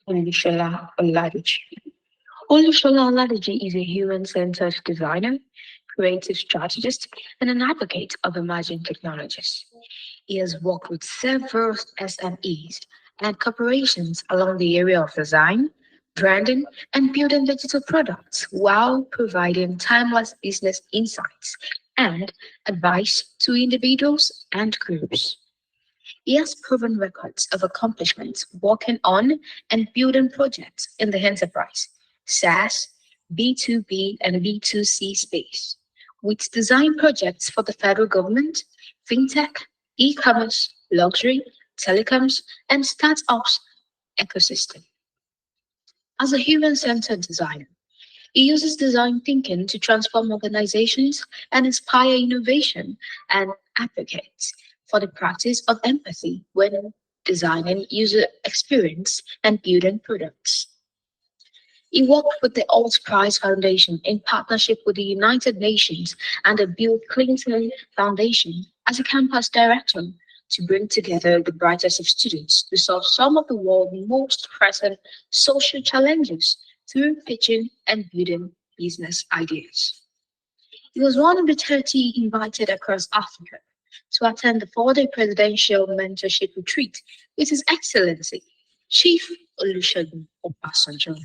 Olushola Olushola is a human-centered designer, creative strategist, and an advocate of emerging technologies. He has worked with several SMEs and corporations along the area of design, branding, and building digital products while providing timeless business insights and advice to individuals and groups. He has proven records of accomplishments working on and building projects in the enterprise, SaaS, B2B, and B2C space, with design projects for the federal government, fintech, e commerce, luxury, telecoms, and startups ecosystem. As a human centered designer, he uses design thinking to transform organizations and inspire innovation and advocates for the practice of empathy when designing user experience and building products. He worked with the Alt Prize Foundation in partnership with the United Nations and the Bill Clinton Foundation as a campus director to bring together the brightest of students to solve some of the world's most pressing social challenges through pitching and building business ideas. He was one of the 30 invited across Africa to attend the 4-day presidential mentorship retreat with His Excellency Chief Olusegun Obasanjo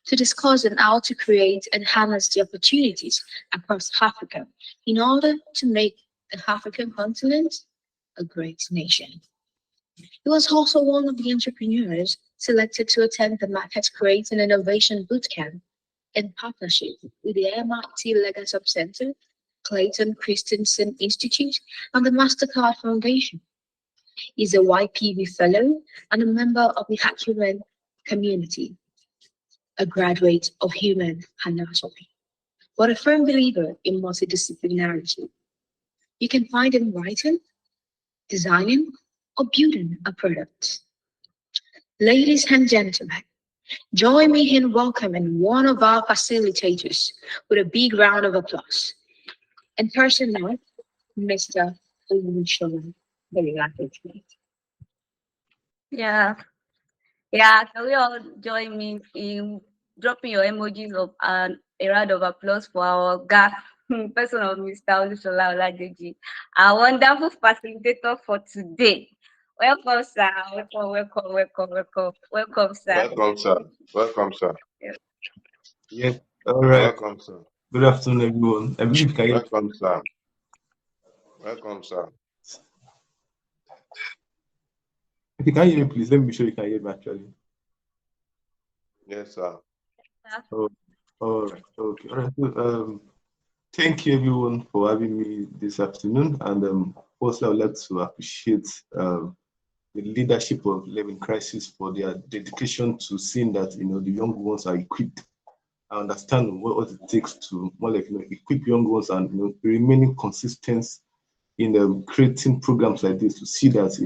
to discuss on how to create and harness the opportunities across Africa in order to make the African continent a great nation. He was also one of the entrepreneurs selected to attend the Market Create and Innovation Bootcamp in partnership with the MIT Legacy Center, Clayton Christensen Institute, and the MasterCard Foundation. He's a YPB Fellow and a member of the Acumen community, a graduate of human anatomy, but a firm believer in multidisciplinarity. You can find him writing, designing, or building a product. Ladies and gentlemen, join me in welcoming one of our facilitators with a big round of applause. In person now, Mr. Olushola. Very happy. Yeah, yeah. Can we all join me in dropping your emojis of a round of applause for our guest, person of Mr. Olushola Oladeji, our wonderful facilitator for today. Welcome, sir. Welcome, sir. Welcome, sir. Welcome, sir. Yeah. All right. Welcome, sir. Good afternoon, everyone. I believe you can hear. Welcome, sir. Welcome, sir. If you can hear me, please let me be sure you can hear me actually. Yes, sir. Oh, all right. Okay. All right. So, thank you, everyone, for having me this afternoon. And also, I would like to appreciate the leadership of Living Crisis for their dedication to seeing that the young ones are equipped. I understand what it takes to more like equip young ones and remaining consistent in creating programs like this to see that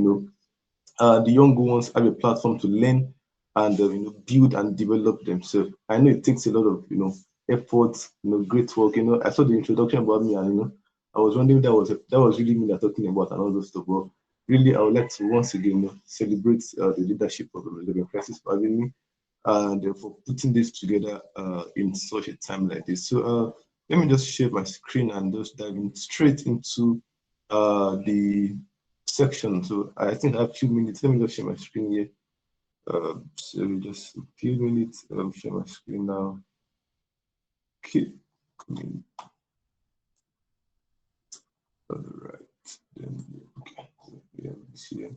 the young ones have a platform to learn and build and develop themselves. I know it takes a lot of effort, great work. I saw the introduction about me, and I was wondering that was really me that talking about and all those stuff. But really, I would like to once again celebrate the leadership of the Living Crisis for having me and for putting this together in such a time like this. So let me just share my screen and just dive in straight into the section. So I think I have a few minutes. Let me just share my screen here. So just a few minutes. I'll share my screen now. Okay. All right. Then, okay. Yeah, this here.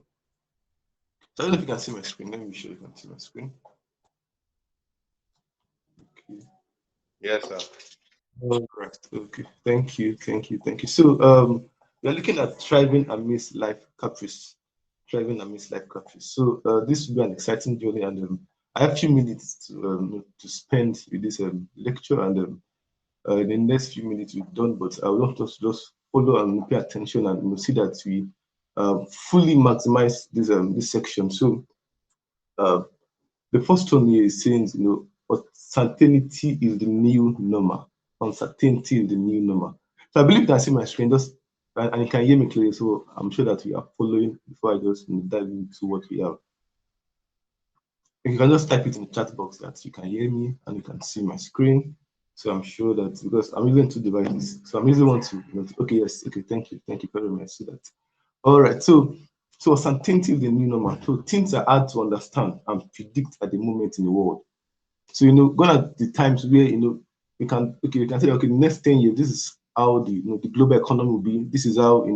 So I don't know if you can see my screen. Let me be sure you can see my screen. Okay. Yes, sir. All right. Okay. Thank you. So we're looking at thriving amidst life caprice. Thriving amidst life caprice. So this will be an exciting journey, and I have a few minutes to spend with this lecture, and in the next few minutes we're done. But I want us to just follow and pay attention and see that we fully maximize this section. So the first one here is saying, uncertainty is the new normal. Uncertainty is the new normal. So I believe you can see my screen, just and you can hear me clearly. So I'm sure that we are following before I just dive into what we have. You can just type it in the chat box that you can hear me and you can see my screen. So I'm sure that because I'm using two devices, so I'm using one to, okay, yes, okay, thank you very much. So that, all right, so uncertainty is the new normal. So things are hard to understand and predict at the moment in the world. So gone are the times where we can say, okay, the next 10 years, this is how the the global economy will be. This is how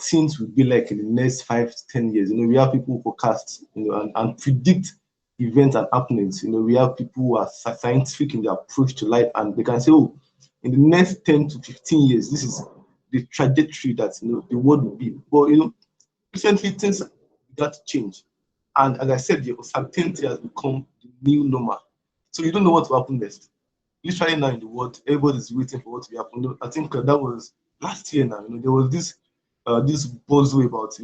things will be like in the next 5 to 10 years. We have people who forecast, and predict events and happenings. We have people who are scientific in their approach to life, and they can say, oh, in the next 10 to 15 years, this is the trajectory that the world will be. But recently things got to change, and as I said, the uncertainty has become the new normal. So you don't know what will happen next. Literally now in the world, everybody's waiting for what will happen. I think that was last year now. There was this buzzword about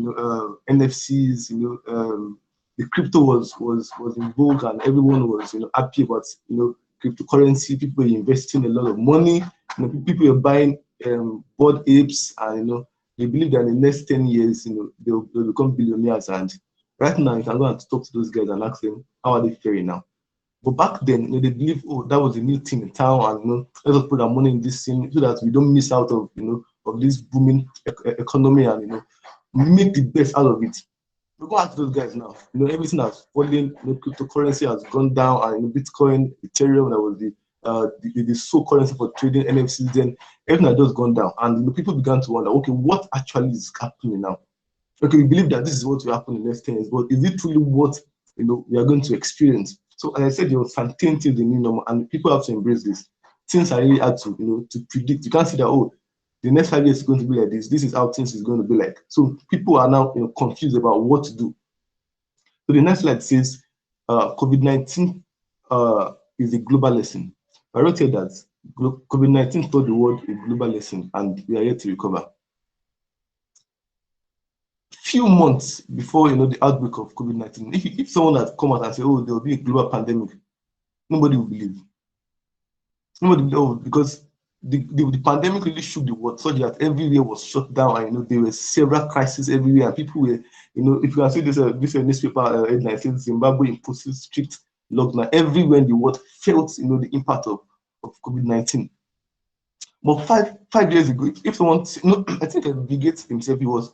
NFCs. The crypto was in vogue, and everyone was happy about cryptocurrency. People were investing a lot of money. People were buying bored apes, and they believe that in the next 10 years, they'll become billionaires. And right now, you can go and talk to those guys and ask them how are they faring now. But back then, they believe, oh, that was a new thing in town, and let us put our money in this thing so that we don't miss out of of this booming economy, and make the best out of it. We go ask those guys now. Everything has fallen. Cryptocurrency has gone down, and Bitcoin, Ethereum, that was the sole currency for trading NFCs. Then everything has just gone down, and people began to wonder, okay, what actually is happening now? Okay, we believe that this is what will happen in the next 10 years, but is it truly what we are going to experience? So as I said, the uncertainty is the new normal, and people have to embrace this. Things are really hard to to predict. You can't say that, oh, the next 5 years is going to be like this. This is how things is going to be like. So people are now confused about what to do. So the next slide says COVID-19 is a global lesson. I wrote here that COVID-19 taught the world a global lesson, and we are yet to recover. Few months before the outbreak of COVID-19, if someone had come out and said, oh, there will be a global pandemic, nobody would believe. Nobody would believe, because the pandemic really shook the world, so that everywhere was shut down, and there were several crises everywhere, and people were, if you can see this newspaper headline says Zimbabwe imposes strict lockdown. Everywhere in the world felt the impact of COVID-19. But five years ago, if someone, I think Bill Gates himself, he was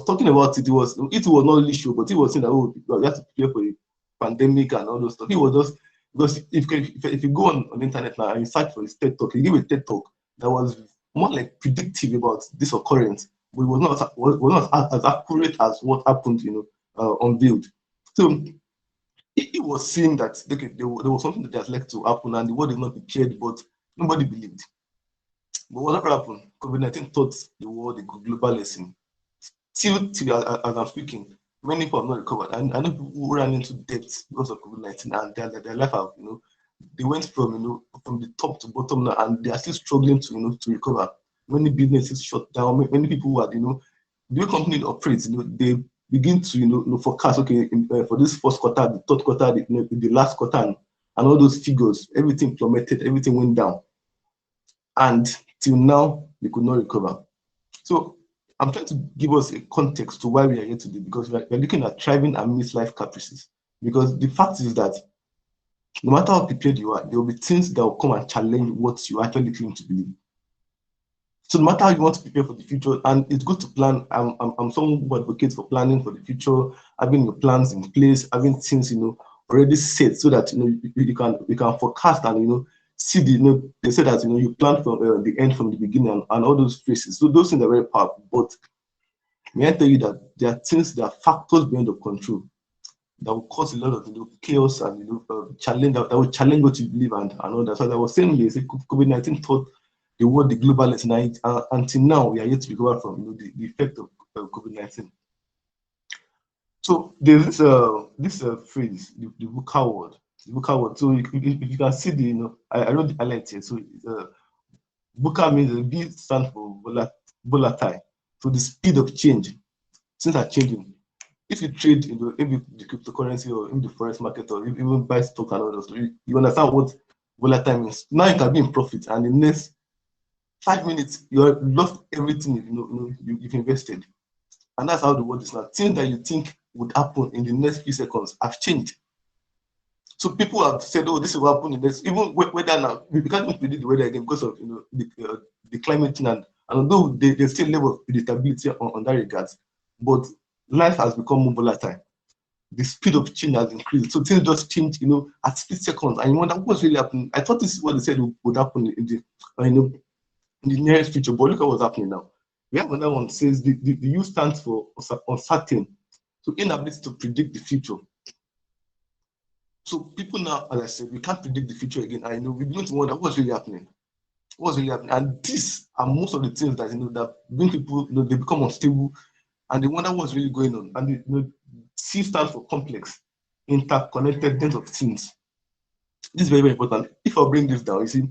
talking about it. It was not really sure, but he was saying that, oh, we have to prepare for a pandemic and all those stuff. He was just, because if you go on the internet now and you search for his TED talk, he gave a TED talk that was more like predictive about this occurrence, but it was not as accurate as what happened, unveiled. So he was saying that okay, there was something that has led to happen, and the world is not prepared, but nobody believed. But whatever happened, COVID-19 taught the world a global lesson. Till as I'm speaking, many people have not recovered. And I know people who ran into debt because of COVID-19, and their life have, they went from from the top to bottom now, and they are still struggling to recover. Many businesses shut down. Many people who had, the way company operates, they begin to forecast, okay, for this first quarter, the third quarter, the last quarter, and all those figures, everything plummeted, everything went down, and till now they could not recover. So I'm trying to give us a context to why we are here today, because we're looking at thriving amidst life caprices. Because the fact is that no matter how prepared you are, there will be things that will come and challenge what you actually claim to believe. So no matter how you want to prepare for the future, and it's good to plan. I'm someone who advocates for planning for the future, having your plans in place, having things already set, so that you can forecast and see they say that you plan from the end from the beginning, and all those phrases. So those things are very powerful. But may I tell you that there are things, there are factors beyond your control that will cause a lot of chaos and challenge that will challenge what you believe and all that. So as I was saying here, COVID-19 taught the world the global lesson, and until now we are yet to recover from the effect of COVID-19. So there's this phrase, the VUCA word. The VUCA word. So if you can see I wrote the highlight here. So VUCA means the V stands for volatile. So the speed of change. Things are changing. If you trade in maybe the cryptocurrency or in the forex market, or even buy stock and all those, you understand what volatile means. Now you can be in profit, and in the next 5 minutes you have lost everything you've invested. And that's how the world is now. Things that you think would happen in the next few seconds have changed. So people have said, "Oh, this will happen in this." Even weather now, we can't even predict the weather again because of the climate change, and although there's still a level of predictability on that regard, but life has become more volatile. The speed of change has increased, so things just change, at split seconds, and you wonder what's really happening. I thought this is what they said would happen in the nearest future, but look at what's happening now. We have another one says the U stands for uncertain, so inability to predict the future. So people now, as I said, we can't predict the future again. I know we begin to wonder what's really happening. What's really happening? And these are most of the things that that bring people, they become unstable, and they wonder what's really going on. And C stands for complex, interconnectedness of things. This is very, very important. If I bring this down, you see,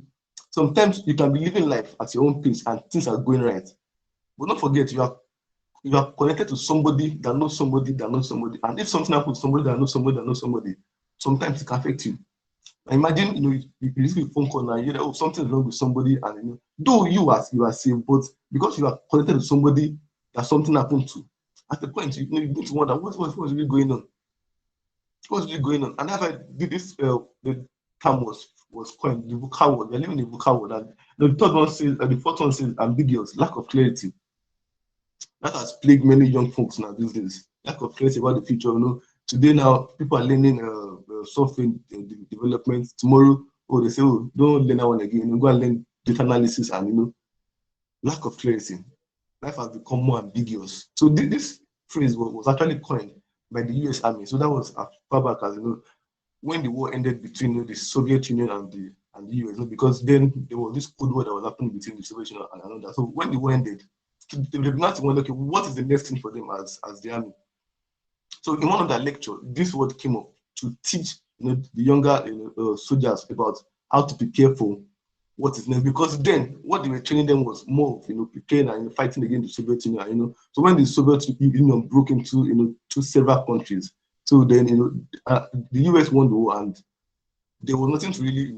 sometimes you can be living life at your own pace and things are going right. But don't forget, you are connected to somebody that knows somebody that knows somebody. And if something happens to somebody that knows somebody that knows somebody, sometimes it can affect you. Imagine, you receive a phone call and you hear, oh, something's wrong with somebody, and though you are safe, but because you are connected to somebody that something happened to, at the point you need to wonder what's really going on. What's really going on? And as I did this, the term was coined, the VUCA word. We're living in the VUCA word. And the third one says, the fourth one says ambiguous, lack of clarity. That has plagued many young folks now these days. Lack of clarity about the future. Today now people are learning software development. Tomorrow, they say, oh, don't learn that one again. Go and learn data analysis, and lack of clarity. Life has become more ambiguous. So this phrase was actually coined by the US Army. So that was as far back as when the war ended between the Soviet Union and the US. Because then there was this Cold War that was happening between the Soviet Union and another. So when the war ended, they began to wonder, okay, what is the next thing for them as the army? So in one of their lectures, this word came up to teach the younger soldiers about how to prepare for what is next. Because then what they were training them was more of preparing and fighting against the Soviet Union. So when the Soviet Union broke into to several countries, so then the US won the war, and there was nothing to really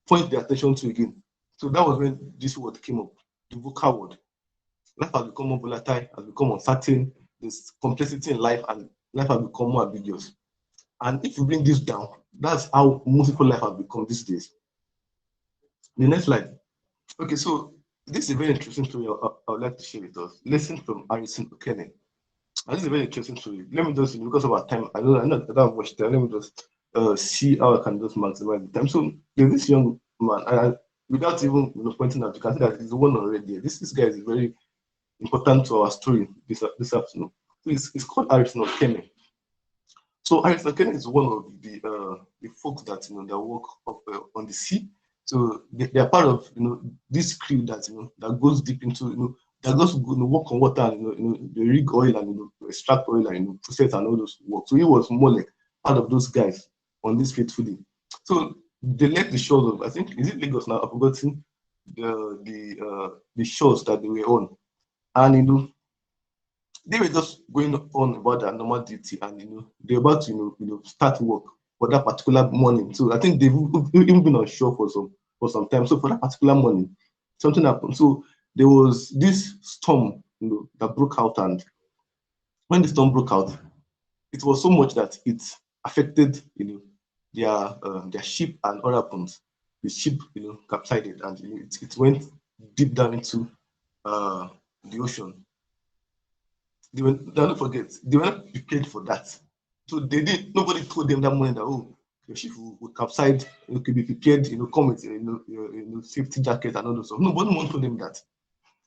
point their attention to again. So that was when this word came up, the VUCA word. Life has become more volatile, has become uncertain. There's complexity in life, and life has become more ambiguous. And if you bring this down, that's how most people life has become these days. The next slide. Okay, so this is a very interesting story I would like to share with us. Lesson from Harrison Okene. And this is a very interesting story. Let me just, because of our time, I don't have much time. Let me just see how I can just maximize the time. So there's this young man, and without even pointing out, you can see that he's the one already. This guy is very important to our story this afternoon. So it's called Harrison Okene. So Harrison Okene is one of the folks that that work up on the sea. So they are part of this crew that that goes deep into that goes work on water, and they rig oil and extract oil and process and all those work. So he was more like part of those guys on this faithfully. So they left the shores of, I think, is it Lagos now? I've forgotten the shores that they were on, and they were just going on about their normal duty, and they're about to start work for that particular morning. So I think they've even been on shore for some time. So for that particular morning, something happened. So there was this storm that broke out, and when the storm broke out, it was so much that it affected their ship, and what happens? The ship capsized, and it went deep down into the ocean. Don't forget, they were not prepared for that. So nobody told them that morning that, oh, your ship will capsize, you could be prepared, come with your safety jacket and all those stuff. Nobody told them that.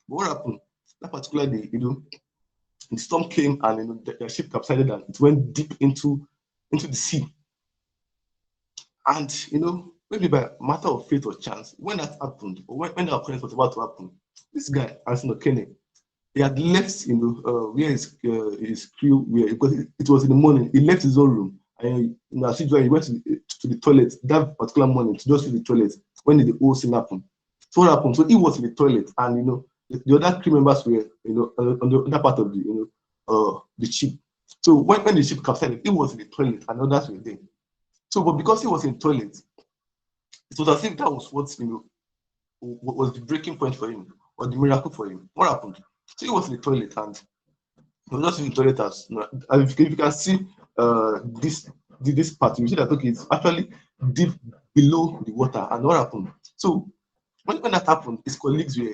But what happened? That particular day, the storm came, and their ship capsized, and it went deep into the sea. And maybe by matter of fate or chance, when that happened, or when that occurrence was about to happen, this guy, Harrison Okene, he had left, where his crew were, because it was in the morning. He left his own room, and as usual, he went to the toilet that particular morning to just use the toilet when the whole scene happened. So what happened? So he was in the toilet, and the other crew members were on the other part of the ship. So when the ship capsized, he was in the toilet, and others were there. So, but because he was in the toilet, it was as if that was what was the breaking point for him, or the miracle for him. What happened? So he was in the toilet, and he was just in the toilet as if you can see this part, you see that okay, it's actually deep below the water. And what happened? So when that happened, his colleagues were,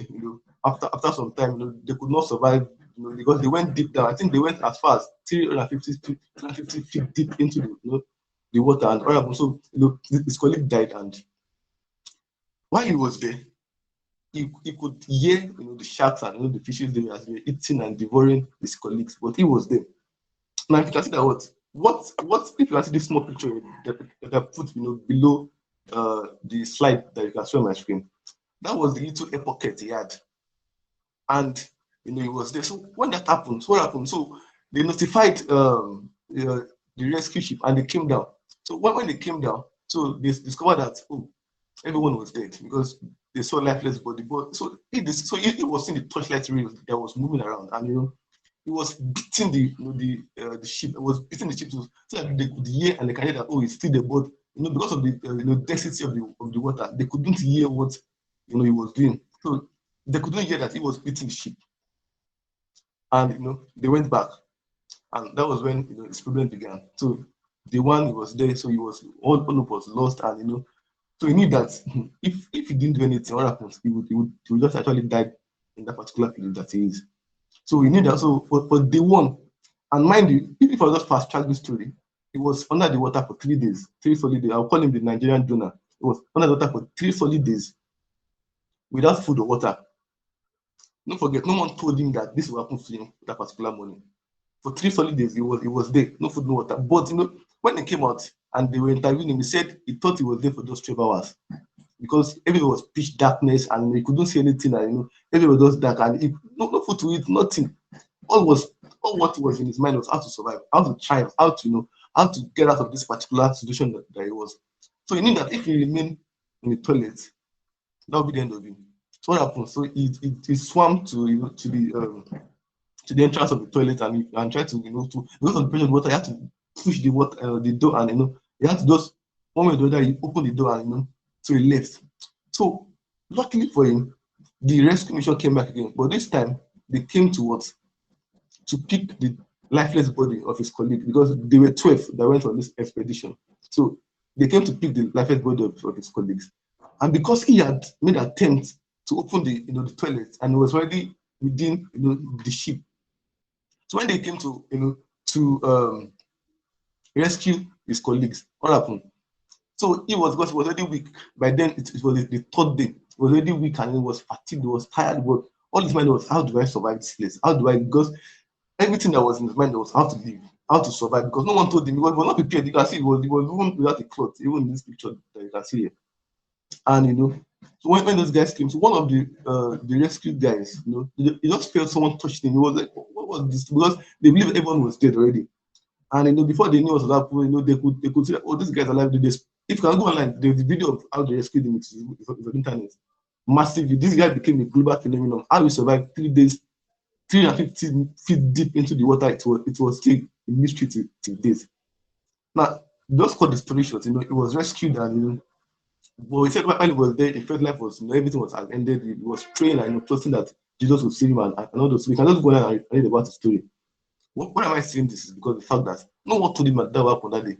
after some time, they could not survive, because they went deep down. I think they went as far as 350 feet deep into the water. And what happened? So his colleague died, and while he was there, he could hear the sharks and the fishes they were eating and devouring his colleagues, but he was there. Now, if you can see that what if you can see this small picture that I put below the slide that you can see on my screen, that was the little air pocket he had, and he was there. So when that happened, what happened? So they notified the rescue ship, and they came down. So when they came down, so they discovered that everyone was dead because they saw lifeless body. But so he was seeing the torchlight ray that was moving around, and it was beating the ship. It was beating the ship so that they could hear, and they can hear that it's still the boat. Because of the density of the water, they couldn't hear what he was doing. So they couldn't hear that he was beating the ship, and they went back, and that was when his problem began. So the one he was there, so he was all hope was lost, and so he knew that if he didn't do anything, what happens? He would just actually die in that particular place that he is. So we knew that. So for day one, and mind you, if I just fast track this story, it was under the water for 3 days, 3 solid days. I'll call him the Nigerian Jonah. It was under the water for 3 solid days without food or water. Don't forget, no one told him that this will happen to him that particular morning. For 3 solid days, he was there, no food, no water. But when he came out and they were interviewing him, he said he thought he was there for just 12 hours. Because everywhere was pitch darkness, and he couldn't see anything, and everywhere was just dark, and no food to eat, nothing. All what was in his mind was how to survive, how to thrive, how to get out of this particular situation that he was. So he knew that if he remained in the toilet, that would be the end of him. So what happened? So he swam to the entrance of the toilet, and tried to because of the pressure of the water, he had to push the door, and he had to just one way or the other, he opened the door, and so he left. So luckily for him, the rescue mission came back again, but this time they came to pick the lifeless body of his colleague, because there were 12 that went on this expedition. So they came to pick the lifeless body of his colleagues, and because he had made an attempt to open the toilet, and was already within the ship. So when they came to rescue his colleagues, what happened? So he was already weak. By then, it was the 3rd day. He was already weak, and he was fatigued, he was tired. But all his mind was, how do I survive this place? Because everything that was in his mind was how to live, how to survive, because no one told him. He was not prepared. You can see he was even without a cloth, even in this picture that you can see here. And so when those guys came, so one of the rescue guys, he just felt someone touched him. He was like, what was this? Because they believed everyone was dead already. And before they knew what was happening, they could see that, this guy's alive. This, if you can go online, there's a video of how they rescued him. It's on the internet. Massively, this guy became a global phenomenon. How he survived 3 days, 350 feet deep into the water. It was still a mystery till days. Now, just cut the story short. He was rescued, and but he said while he was there, he felt life was everything was ended. He was praying and trusting that Jesus would save him, and all those. So we can just go on and read about the story. Why am I saying this? Is because the fact that no one told him that would happen that day.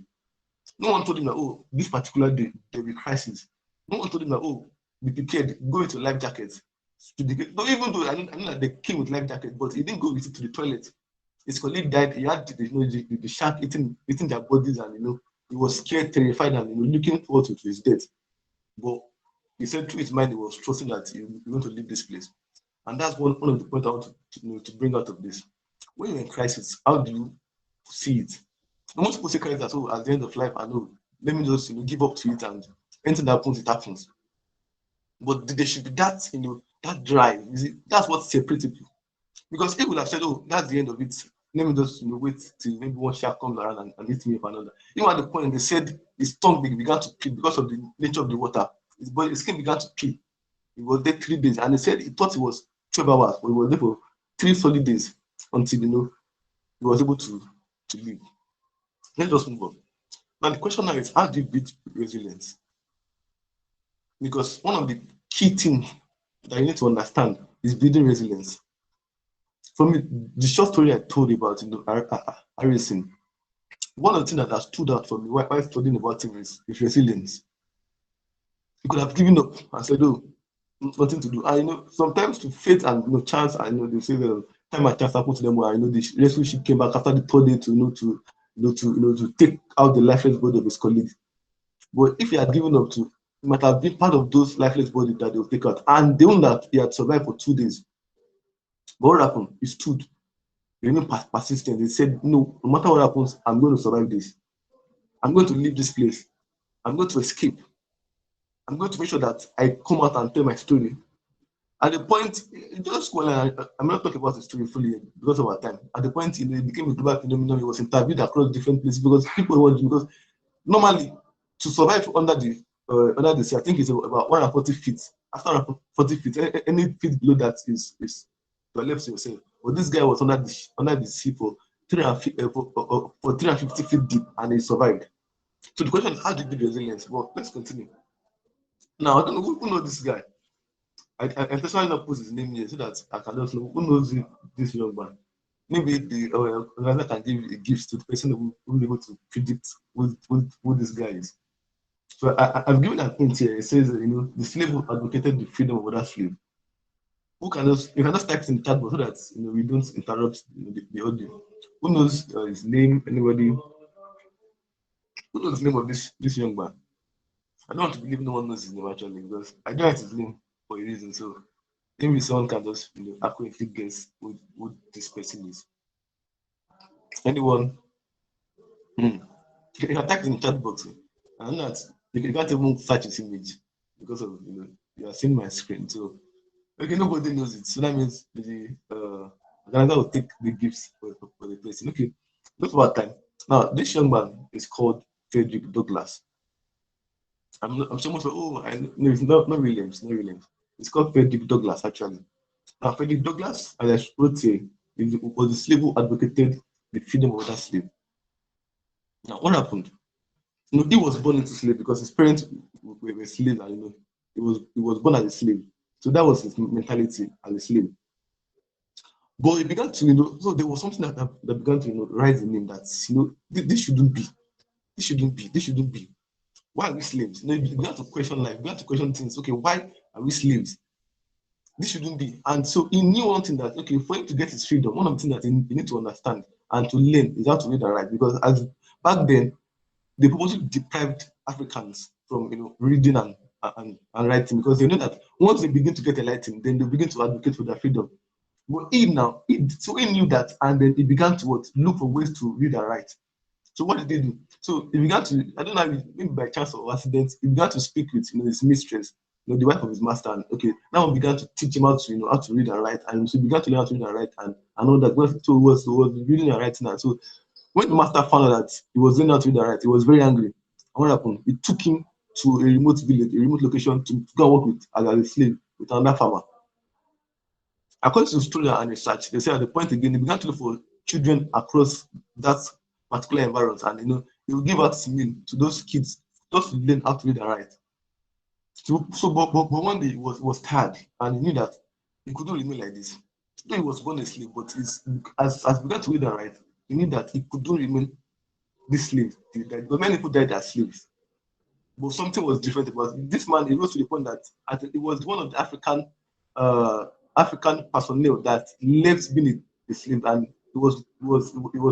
No one told him that, this particular day there will be crisis. No one told him that, be prepared, go into life jackets. No, even though I know that they came with life jackets, but he didn't go with it to the toilet. His colleague died. He had the shark eating their bodies, and he was scared, terrified, and looking forward to his death. But he said through his mind he was trusting that he was going to leave this place. And that's one of the points I want to bring out of this. When you're in crisis, how do you see it? And most people say crisis at the end of life, I know, let me just give up to it, and anything that happens, it happens. But there should be that that drive. That's what separates people. Because he would have said, that's the end of it. Let me just wait till maybe one shark comes around and hits me with another. Even at the point they said his tongue began to peel because of the nature of the water. His skin began to peel. He was there 3 days, and he said he thought it was 12 hours, but he was there for 3 solid days until he was able to live. Let's just move on. Now the question now is, how do you build resilience? Because one of the key things that you need to understand is building resilience. For me, the short story I told about Harrison, one of the things that has stood out for me while studying about him is resilience. He could have given up and said, "Oh, nothing to do." And sometimes to fate and chance, and they say the time and chance happened to them where the rescue ship came back after the third day to take out the lifeless body of his colleague. But if he had given up to, he might have been part of those lifeless bodies that they will take out. And they know that he had survived for 2 days. But what happened? He stood. He remained persistent. He said, "No, no matter what happens, I'm going to survive this. I'm going to leave this place. I'm going to escape. I'm going to make sure that I come out and tell my story." At the point, just when I'm not talking about the story fully because of our time. At the point, it became a global phenomenon. He was interviewed across different places because people wanted, because normally to survive under the sea, I think it's about 140 feet. After 140 feet, any feet below that is to left to yourself. But this guy was under the sea for 350 feet deep, and he survived. So the question is, how did he build resilience? Well, let's continue. Now, I don't know who knows this guy. I intentionally not put his name here so that I can just know who knows this young man. Maybe the organizer can give a gift to the person who is able to predict who this guy is. So I've given an hint here. It says, the slave who advocated the freedom of other slave. You can just type it in the chat box so that we don't interrupt the audio. Who knows his name? Anybody? Who knows the name of this young man? I don't want to believe no one knows his name actually, because I don't write his name for a reason. So maybe someone can just accurately guess who this person is. Anyone? You can type in the chat box. I'm not. You can't even search his image because of you are seeing my screen. So okay, nobody knows it. So that means the organizer will take the gifts for the person. Okay, look about time. Now this young man is called Frederick Douglass. I'm so much like, oh, no, it's not Williams, not Williams. It's called Frederick Douglass actually. Now Frederick Douglass, as I wrote here, was the slave who advocated the freedom of other slave. Now what happened? He was born into slave because his parents were slaves, and he was born as a slave. So that was his mentality as a slave. But he began to, so there was something that began to rise in him that this shouldn't be. This shouldn't be. This shouldn't be. Why are we slaves? He began to question life, he began to question things. Okay, why are we slaves? This shouldn't be. And so he knew one thing, that okay, for him to get his freedom, one of the things that he need to understand and to learn is how to read and write. Because as back then, they purposely deprived Africans from reading and writing, because they know that once they begin to get enlightened, then they begin to advocate for their freedom. But he knew that, and then he began to look for ways to read and write. So what did they do? So he began to, I don't know, maybe by chance or accident, he began to speak with his mistress, the wife of his master, and okay, now he began to teach him how to read and write, and so he began to learn how to read and write, and all that. So he was reading and writing, and so when the master found out that he was learning how to read and write, he was very angry. And what happened? He took him to a remote village, a remote location, to go and work with as a slave with another farmer. According to the story and research, they say at the point again, he began to look for children across that particular environment, and he will give out meal to those kids just to learn how to read and write. But one day he was tired, and he knew that he couldn't remain like this. Though he was born a slave, but as he began to read and write, he knew that he couldn't remain this slave. Because many people died as slaves. But something was different about this man. He rose to the point that it was one of the African personnel that left being a slave, and he was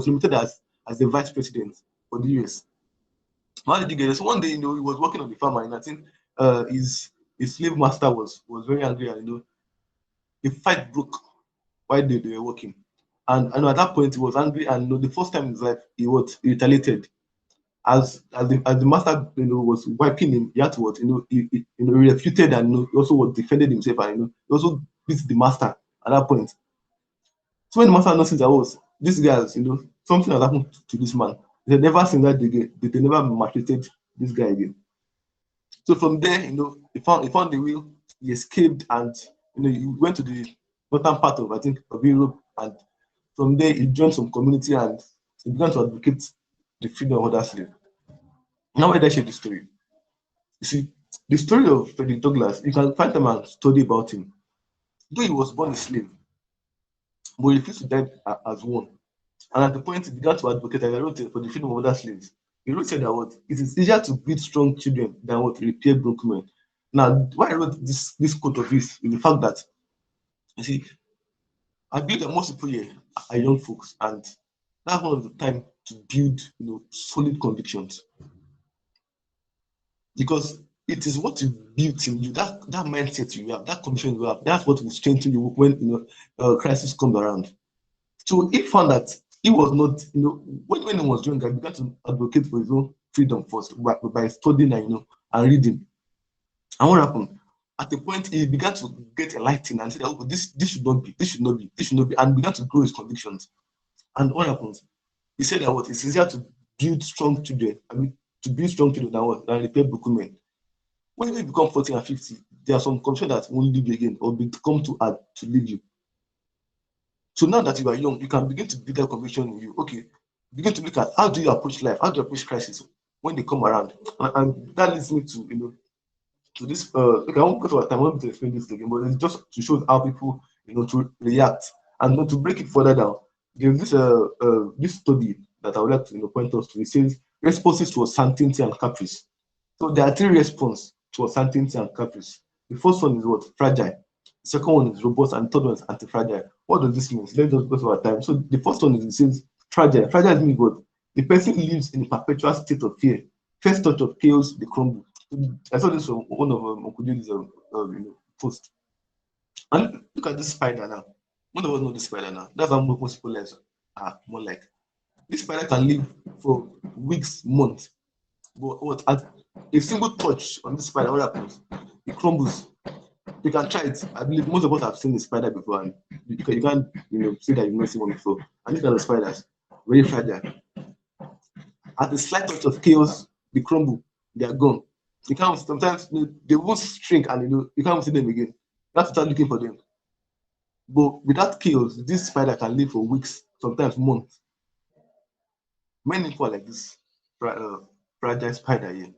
limited as the vice president for the US. How did he get this? One day, he was working on the farm, and I think his slave master was very angry, and a fight broke while they were working. And at that point, he was angry, and the first time in his life, he retaliated. As the master was wiping him, he had to he refuted, and he also defended himself, and he also beat the master at that point. So when the master noticed that these guys, something has happened to this man, they never seen that again. They never maltreated this guy again. So from there, he found the will. He escaped, and he went to the northern part of Europe, and from there he joined some community, and he began to advocate the freedom of other slaves. Now, why did I share the story? You see, the story of Frederick Douglass, you can find time and study about him. Though he was born a slave, but he refused to die as one. And at the point he began to advocate, and I wrote for the freedom of other slaves. He wrote said that what it is easier to beat strong children than what repair broken men. Now, why I wrote this quote of his is the fact that you see, I believe that most people here are young folks, and that's one of the time to build solid convictions, because it is what you built in you, that mindset you have, that conviction you have, that's what will strengthen you when crisis comes around. So he found that he was not, when he was younger, he began to advocate for his own freedom first by studying and reading. And what happened? At the point he began to get enlightened and said, "Oh, this should not be, this should not be, this should not be," and began to grow his convictions. And what happens? He said that what it's easier to build strong children, to build strong children than repair broken men. When you become 40 and 50, there are some conditions that won't leave you again or become too hard to leave you. So now that you are young, you can begin to build that conviction in you. Okay, begin to look at how do you approach life, how do you approach crisis when they come around, and that leads me to to this. Okay, I won't go to our time. I won't be to explain this again, but it's just to show how people to react and not to break it further down. There's this study that I would like to point us to. It says responses to uncertainty and caprice. So there are three responses to uncertainty and caprice. The first one is what? Fragile. The second one is robust, and the third one is anti-fragile. What does this mean? Let's just go through our time. So the first one is, it says fragile. Fragile means what? The person lives in a perpetual state of fear. First touch of chaos, they crumble. I saw this from one of Uncle Judy's post. And look at this spider now. One of us know this spider now. That's how most people lives are more like. This spider can live for weeks, months. But what at a single touch on this spider, what happens? It crumbles. You can try it. I believe most of us have seen the spider before, and you can't say that you've not seen one before. And these kind of spiders, very fragile. At the slight touch of chaos, they crumble. They are gone. You can't sometimes they won't shrink, and you can't see them again. You have to start looking for them. But without chaos, this spider can live for weeks, sometimes months. Many people are like this fragile spider here.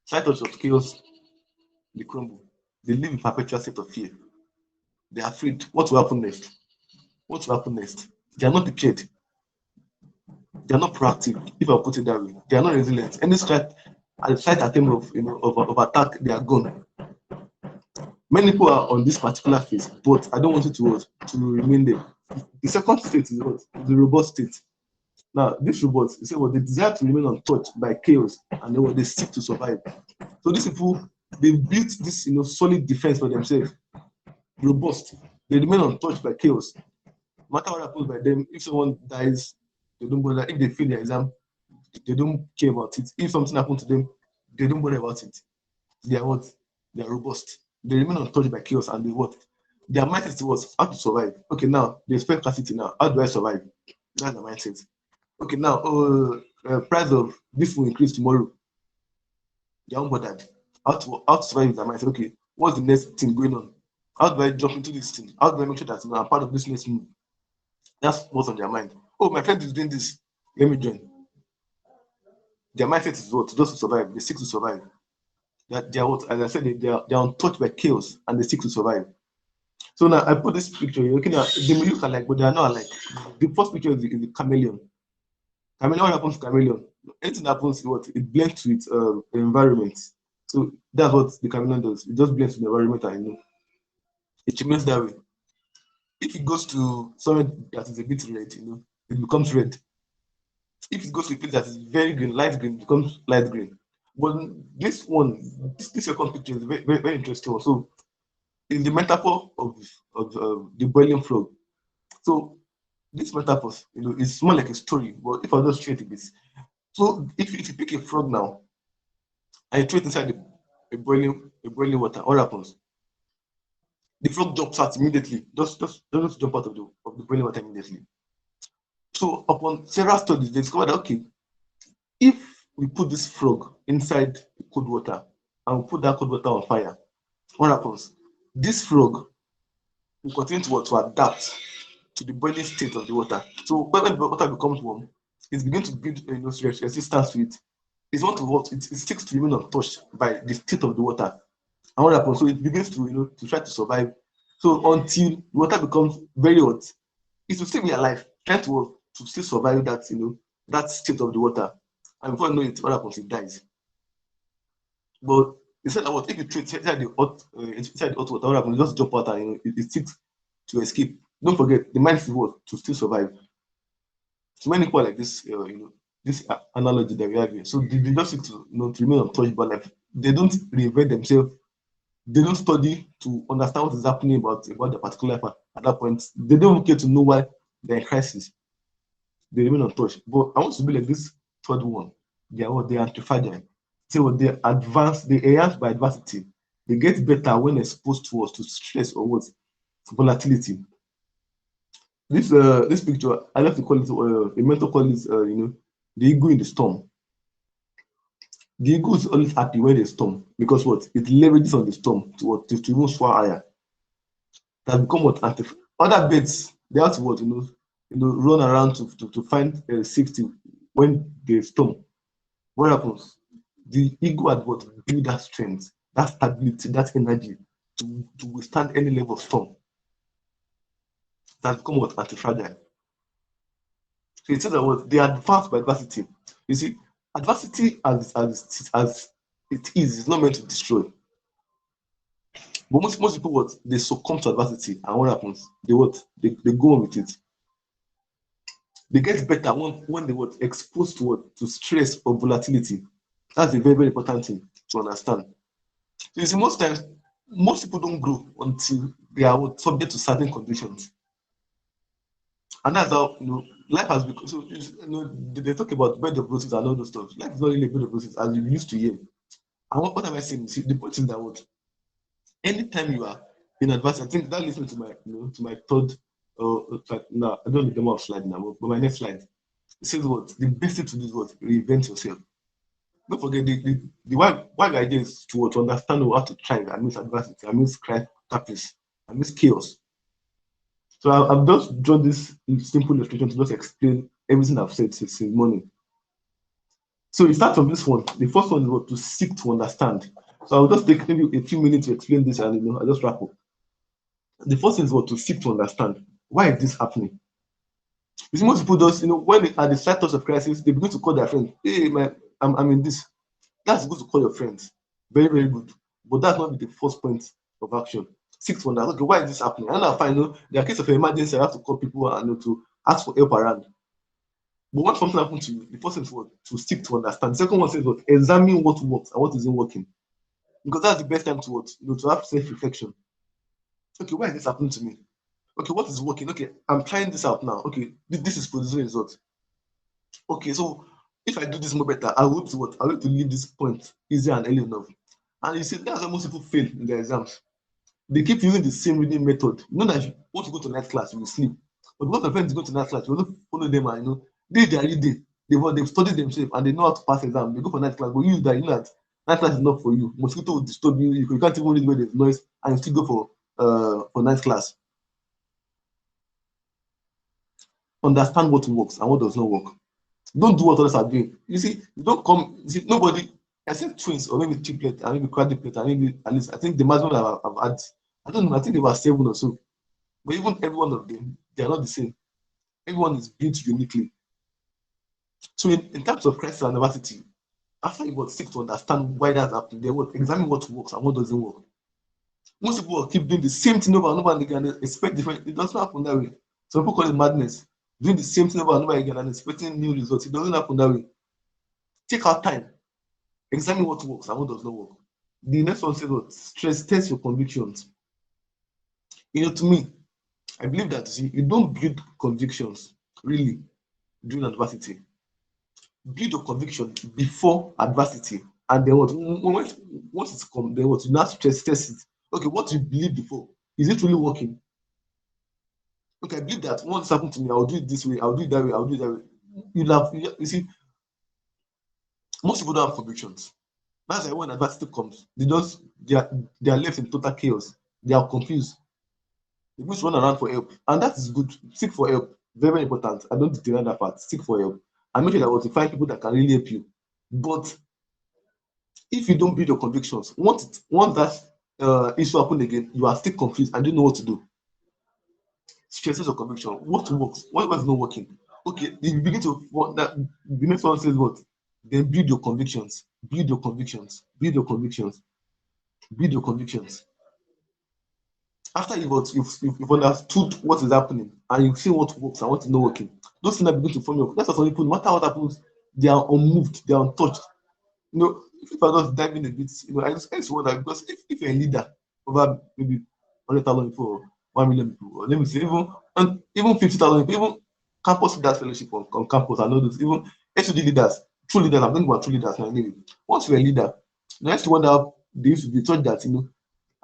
Slight touch of chaos, they crumble. They live in perpetual state of fear. They are afraid. What will happen next? What will happen next? They are not prepared. They are not proactive, if I put it that way. They are not resilient. Any slight attempt of attack, they are gone. Many people are on this particular phase, but I don't want it to remain there. The second state is what? The robust state. Now, this robot, you say, well, they desire to remain untouched by chaos, and they seek to survive. So these people, they built this solid defense for themselves. Robust. They remain untouched by chaos. No matter what happens by them, if someone dies, they don't bother. If they fail their exam, they don't care about it. If something happens to them, they don't bother about it. They are what? They are robust. They remain untouched by chaos, and they what? Their mindset was how to survive. Okay, now they expect scarcity now. How do I survive? That's the mindset. Okay, now price of this will increase tomorrow. They are unbothered. How to survive with their mindset? Okay, what's the next thing going on? How do I jump into this thing? How do I make sure that I'm part of this next move? That's what's on their mind. Oh, my friend is doing this. Let me join. Their mindset is what? Just to survive. They seek to survive. They are what? As I said, they are untouched by chaos, and they seek to survive. So now I put this picture. You're looking at, they may look alike, but they are not alike. The first picture is the chameleon. Chameleon, what happens to chameleon? Anything happens to what? It blends to its environment. So that's what the chameleon does. It just blends to the environment, and it remains that way. If it goes to somewhere that is a bit red, it becomes red. If it goes to a place that is very green, light green, it becomes light green. But this second picture is very, very, very interesting. So in the metaphor of the boiling frog. So this metaphor, is more like a story. But if I just share it a bit, so if you pick a frog now and you throw it inside a boiling water, what happens? The frog jumps out immediately. Just jump out of the boiling water immediately. So upon several studies, they discovered that okay, if we put this frog inside cold water and we put that cold water on fire, what happens? This frog will continue to adapt to the boiling state of the water. So when the water becomes warm, it begins to build resistance to it. It's not to what it seeks to remain untouched by the state of the water. And what happens? So it begins to try to survive. So until the water becomes very hot, it will still be alive. trying to still survive that, that state of the water. And before you know it, what happens? It dies. But instead of what, if you throw it inside the hot water, what happens? You just jump out and it sticks to escape. Don't forget, the mind is what? To still survive. So many people like this, this analogy that we have here. So they just seek to, to remain untouched, but like they don't reinvent themselves. They don't study to understand what is happening about the particular life at that point. They don't care to know why they're in crisis. They remain untouched. But I want to be like this third one. They are what? They are anti-fragile. So what they advance, they enhance by adversity. They get better when exposed to stress or what? Volatility. This picture, I like to call it, a mentor call it, the ego in the storm. The ego is always happy when there's storm because what? It leverages on the storm to even soar higher. That become what? Other birds, they have to what? Run around to find safety when there's storm. What happens? The ego had what? Build that strength, that stability, that energy to withstand any level of storm. That become what? Anti-fragile. So it says that what? They advance by adversity. You see, adversity as it is not meant to destroy. But most people what? They succumb to adversity, and what happens? They what? They go on with it. They get better when they what? Exposed to what? To stress or volatility. That's a very, very important thing to understand. So you see, most times, most people don't grow until they are what? Subject to certain conditions. And that's how life has become. So they talk about bed of roses and all those stuff. Life is not really a bed of roses as you used to hear. And what am I saying? See, the point is that what? Anytime you are in advance, I think that leads me to my third. No, I don't need the more slide now, but my next slide. It says what? The best thing to do is what? Reinvent yourself. Don't forget the why the idea is to understand how to thrive amidst adversity, amidst caprice, amidst chaos. So I've just drawn this simple illustration to just explain everything I've said since morning. So we start from this one. The first one is what? To seek to understand. So I'll just take maybe a few minutes to explain this and I'll just wrap up. The first thing is what? To seek to understand. Why is this happening? You see, most people just, when they are the slight touch of crisis, they begin to call their friends. Hey man, I'm in this. That's good to call your friends. Very, very good. But that's not the first point of action. Seek to understand. Okay, why is this happening? And I find there are cases of emergency. I have to call people and to ask for help around. But when something happens to you, the first thing is what? To seek to understand. The second one says what? Examine what works and what isn't working. Because that's the best time to what? To have self-reflection. Okay, why is this happening to me? Okay, what is working? Okay, I'm trying this out now. Okay, this is producing results. Okay, so if I do this more better, I hope to what? I hope to leave this point easier and early enough. And you see, that's why most people fail in their exams. They keep using the same reading method. You know that you want to go to night class, you will sleep. But because your friends go to night class, you will not follow them and they are reading. They've studied themselves and they know how to pass exam. They go for night class, but you that that night class is not for you. Mosquito will disturb you. You can't even read where there's noise, and you still go for night class. Understand what works and what does not work. Don't do what others are doing. You see, you don't come. You see, nobody. I think twins or maybe triplets and maybe quadruplets and maybe at least I think the maximum I've had. I don't know. I think they were 7 or so. But even every one of them, they are not the same. Everyone is built uniquely. So in terms of crisis and adversity, after you got sick to understand why that's happening, they will examine what works and what doesn't work. Most people will keep doing the same thing over and over and again and expect different. It doesn't happen that way. Some people call it madness. Doing the same thing over and over again and expecting new results. It doesn't happen that way. Take our time. Examine what works and what does not work. The next one says what? Stress test your convictions. To me, I believe that you don't build convictions really during adversity. Build your conviction before adversity, and then what? Once it's come, then what? You now stress test it. Okay, what you believe before, is it really working? Okay, I believe that once happened to me, I'll do it this way, I'll do it that way, I'll do it that way. You see, most people don't have convictions. That's why when adversity comes, they are left in total chaos. They are confused. They just run around for help, and that is good. Seek for help, very, very important. I don't deny that part. Seek for help, and make sure that you find people that can really help you. But if you don't build your convictions, once that issue happen again, you are still confused and don't know what to do. stresses your conviction. What works? What was not working? Okay, you begin to that the next one says what? Then build your convictions, build your convictions, build your convictions, build your convictions. After you've understood what is happening and you've seen what works and what is not working, those things that begin to form your. That's why some people, no matter what happens, they are unmoved, they are untouched. If I just dive in a bit, I just wonder because if you're a leader over maybe 100,000 people, or 1 million people, or let me say even 50,000 people, even campus leaders fellowship on campus, and all those, even SUD leaders, true leaders, I'm talking about true leaders now. Anyway, once you're a leader, you have to wonder how they used to be taught that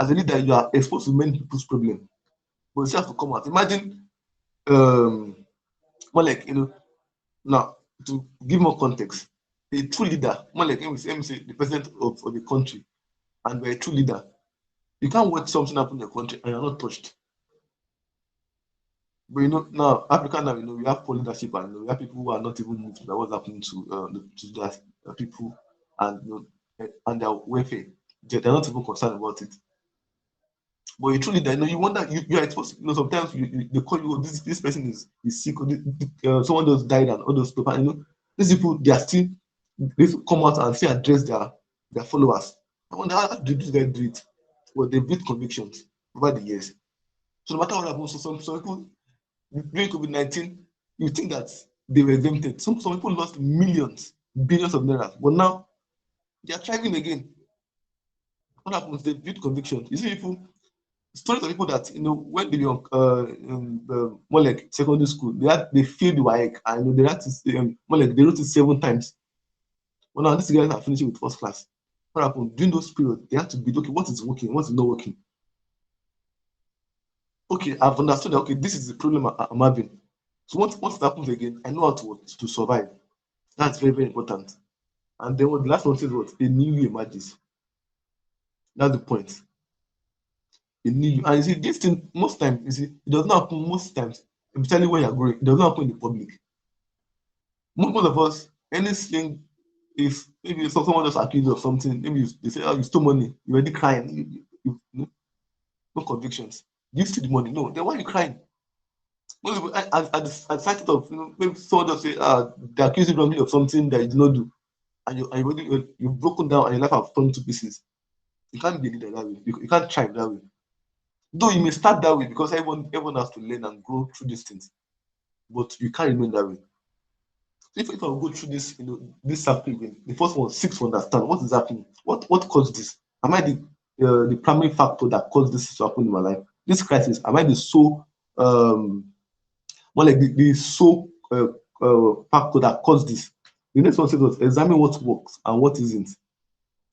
as a leader you are exposed to many people's problems, but you still have to come out. Imagine um more like now, to give more context, a true leader, more like let me say the president of the country, and we're a true leader. You can't watch something happen in your country and you're not touched. But now Africa now, we have poor leadership, and we have people who are not even moved by what's happening to their people, and and their welfare. They're not even concerned about it. But a true leader, you wonder, you are exposed. Sometimes they call you, this person is sick, or someone just died, and all those people. These people, they are still, they come out and still address their followers. I wonder how did these guys do it? Well, they built convictions over the years. So no matter what happens, so some people during COVID-19, you think that they were exempted. Some people lost millions, billions of naira, but now they are thriving again. What happens? They build convictions. You see people, stories of people that when they were more like secondary school, they failed the WAEC, and they had to more like they wrote it 7 times. Well, now these guys are finishing with first class. What happened during those periods? They had to be, okay, what is working, what is not working. Okay, I've understood that. Okay, this is the problem I'm having. So once it happens again, I know how to survive. That's very, very important. And then what the last one says, what a new you emerges. That's the point. A new you, and you see this thing most times. You see, it does not happen most times. Especially when you're growing, it does not happen in the public. Most of us, anything, if maybe someone just accused you of something, maybe they say, oh, you stole money, you're already crying, no convictions. You steal the money, no, then why are you crying? Most people, at the sight of, maybe someone just say, they accuse you wrongly of something that you did not do, and you've broken down and your life has torn to pieces. You can't be a leader that way. You can't thrive that way. Though you may start that way because everyone has to learn and grow through these things, but you can't remain that way. If I go through this, this cycle again, the first one, seek to understand what is happening, what caused this. Am I the primary factor that caused this to happen in my life? This crisis, am I the sole more like the sole factor that caused this? The next one says, examine what works and what isn't.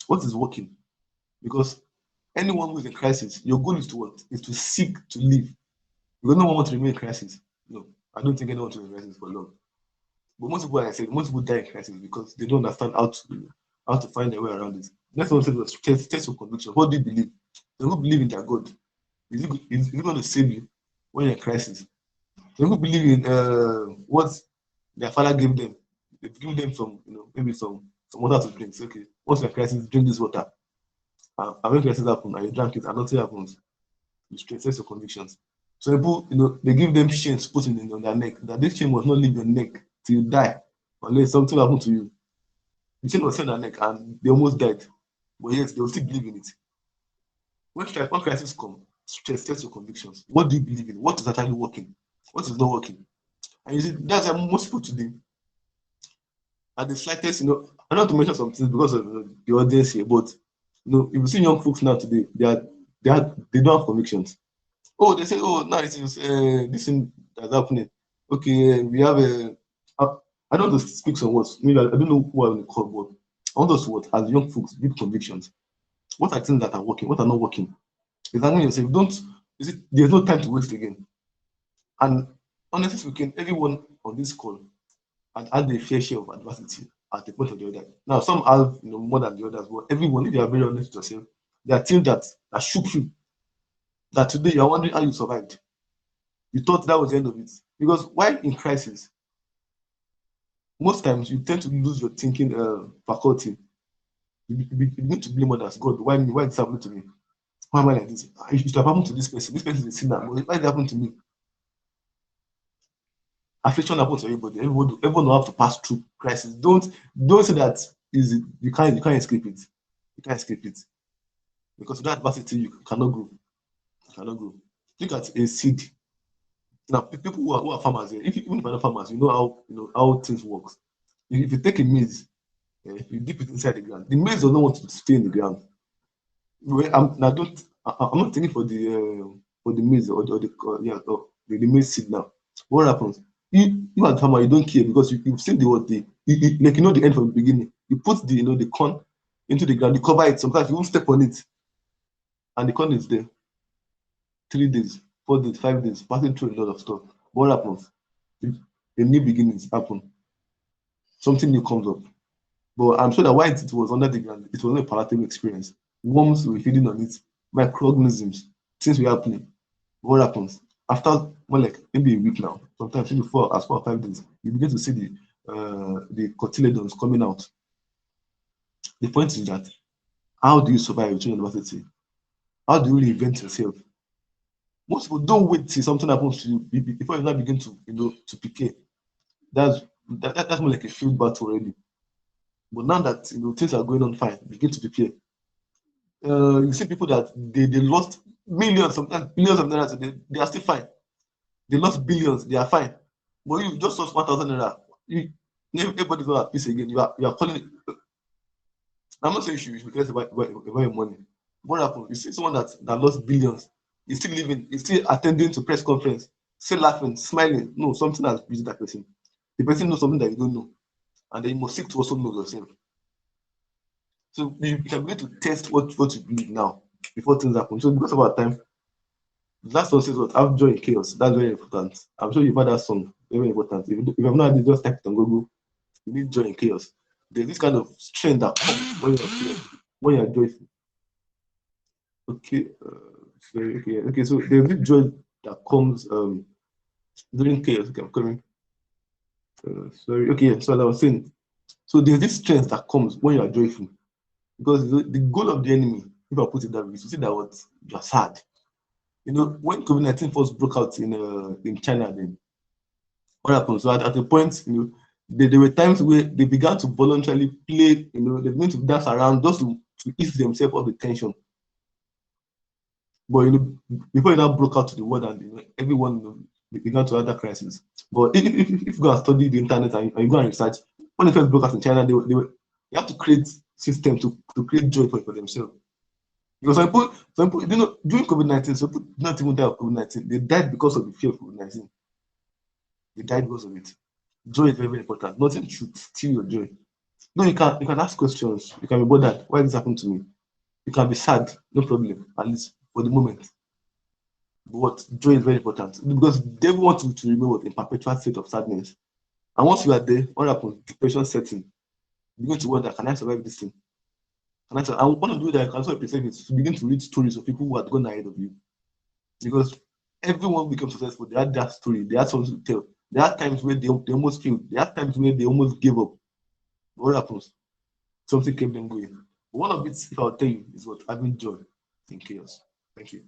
What is working? Because anyone who is in crisis, your goal is to what? Is to seek to live. Because no one wants to remain in crisis. No, I don't think anyone wants to remain in crisis for long. But most people, like I said, most people die in crisis because they don't understand how to find their way around it. Next one says, test your conviction. What do you believe? Some people believe in their God. Is it going to save you when you're in crisis? Some people believe in what their father gave them. They've given them some, maybe some water to drink. So, okay, once you're in crisis, drink this water. And when crisis happens and you drank it and nothing happens, you test your convictions. So people, they give them chains put on their neck, that this chain must not leave your neck till you die, unless something happens to you. The chain was set on their neck and they almost died. But yes, they will still believe in it. When crisis comes, test your convictions. What do you believe in? What is actually working? What is not working? And you see, that's why most people today, at the slightest, I don't want to mention some things because of the audience here, but if you see young folks now today, they don't have convictions. Oh, they say, oh, now it is this thing that's happening. Okay, we have I don't want to speak some words. Maybe I don't know who I'm going to call, but I want us to what, as young folks, build convictions. What are things that are working? What are not working? Examine yourself. There's no time to waste again. And honestly speaking, everyone on this call had a fair share of adversity at the point of the other. Now, some have more than the others, but everyone, if you are very honest with yourself, there are things that shook you. That today you are wondering how you survived. You thought that was the end of it. Because while in crisis, most times you tend to lose your thinking faculty. You begin to blame others. God, why me? Why this happened to me? Why am I like this? It should have happened to this person. This person is a sinner. Why did it happen to me? affliction happens to everybody. Everyone will have to pass through crisis. Don't say that is you can't escape it. You can't escape it. Because without adversity, you cannot grow. You cannot grow. Look at a seed. Now, people who are farmers here, even if you're not farmers, you know how things work. If you take a maize, you dip it inside the ground. The maize does not want to stay in the ground. I'm not thinking for the maize or the maize seed now. What happens? You as a farmer, you don't care because you've seen the end from the beginning. You put the corn into the ground, you cover it. Sometimes you won't step on it, and the corn is there. 3 days, 4 days, 5 days, passing through a lot of stuff. What happens? A new beginnings happen. Something new comes up. But I'm sure that while it was under the ground, it was not a palatable experience. Worms were feeding on it, microorganisms, things were happening. What happens? After more like maybe a week now, sometimes maybe 4 or 5 days, you begin to see the cotyledons coming out. The point is that how do you survive during adversity? How do you reinvent yourself? Most people don't wait till something happens to you before you now begin to prepare. That's more like a field battle already. But now that things are going on fine, begin to prepare. You see people that they lost millions, sometimes billions of naira, they are still fine. They lost billions, they are fine. But you just lost 1,000 naira. Everybody's not at peace again. You are calling it. I'm not saying you should care about your money. What happened? You see someone that lost billions, he's still living, he's still attending to press conference, still laughing, smiling. No, something has reached that person. The person knows something that you don't know. And then you must seek to also know yourself. So you can begin to test what you believe now before things happen. So because of our time, the last one says what? Have joy in chaos. That's very important. I'm sure you've heard that song. Very important. If you have not had it, just type it on Google. You need joy in chaos. There's this kind of strength that comes when you're joyful. Okay. Okay. So there's this joy that comes during chaos. Okay, I'm coming. Sorry. Okay. So like I was saying, so there's this strength that comes when you are joyful. Because the goal of the enemy, if I put it that way, is to see that what you are sad. When COVID-19 first broke out in China, then what happened? So at a point, there were times where they began to voluntarily play, they began to dance around just to ease themselves of the tension. But before it now broke out to the world and everyone began to have that crisis. But if you go and study the internet and you go and research, when it first broke out in China, they have to create systems to create joy for themselves. Because some people, during COVID-19, some people did not even die of COVID-19. They died because of the fear of COVID-19. They died because of it. Joy is very, very important. Nothing should steal your joy. No, you can ask questions. You can be bothered. Why this happened to me? You can be sad. No problem. At least for the moment. But joy is very important because they want you to remain in perpetual state of sadness. And once you are there, what happens? Depression sets in. You begin to wonder, can I survive this thing? And one of the ways that I can also represent is to begin to read stories of people who had gone ahead of you. Because everyone becomes successful. They had that story. They had something to tell. There are times where they almost failed. There are times where they almost gave up. What happens? Something kept them going. One of it, if I'll tell you, is what having joy in chaos. Thank you.